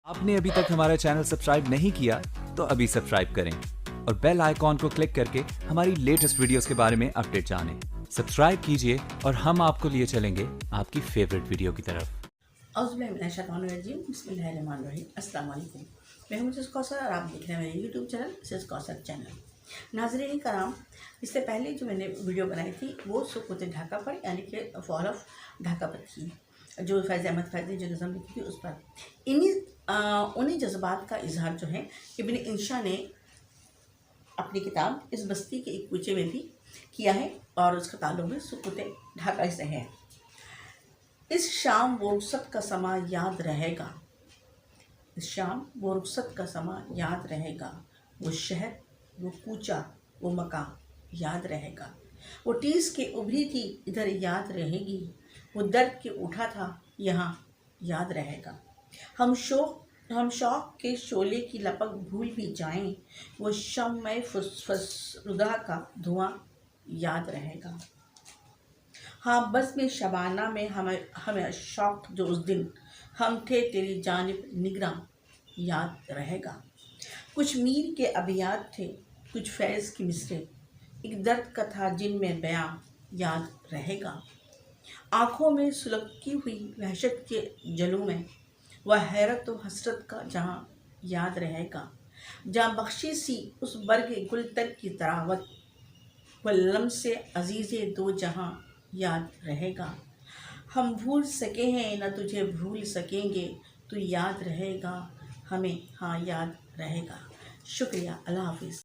आपने अभी तक हमारा चैनल सब्सक्राइब नहीं किया तो अभी सब्सक्राइब करें और बेल आइकॉन को क्लिक करके हमारी लेटेस्ट वीडियोस के बारे में अपडेट जानें। सब्सक्राइब कीजिए और हम आपको लिए चलेंगे आपकी फेवरेट वीडियो की तरफ। अस्सलाम वालेकुम। मैं हूं मिसेस कौसर और आप देख रहे हैं मेरे YouTube channel Mrs Kausar channel. नाज़रीन कराम, इससे पहले जो मैंने वीडियो बनाई थी वो सुकूत ढाका पर, यानी कि फॉल ऑफ ढाका पर थी, जो फैज़ अहमद फैज़ ने जो नज़म लिखी थी उस पर। उन्हीं जज्बात का इजहार जो है इब्न इंशा ने अपनी किताब इस बस्ती के एक कूचे में भी किया है और उसका ताल्लुक भी सुकूत ढाका से है। इस शाम वो रुखसत का समा याद रहेगा, इस शाम वो रुखसत का समा याद रहेगा, वो शहर, वो कूचा, वो मकाम याद रहेगा, वो टीस के उभरी थी इधर याद रहेगी, वो दर्द के उठा था यहाँ याद रहेगा। हम शौक के शोले की लपक भूल भी जाएं, वो शम्मे फुसफुसरुदा का धुआं याद रहेगा। हाँ, बस में शबाना में हमें शौक जो उस दिन हम थे तेरी जानिब निगरां याद रहेगा। कुछ मीर के अबियात थे, कुछ फैज़ की मिसरे, एक दर्द का था जिनमें बयां याद रहेगा। आँखों में सुलगती हुई वहशत के जलू में वह हैरत व हसरत का जहाँ याद रहेगा, जहाँ बख्शी सी उस बर्ग गुलतर की तरावत वह लम्से अजीज़े दो जहाँ याद रहेगा। हम भूल सके हैं न तुझे भूल सकेंगे, तू याद रहेगा हमें, हाँ याद रहेगा। शुक्रिया, अल्लाह हाफिज़।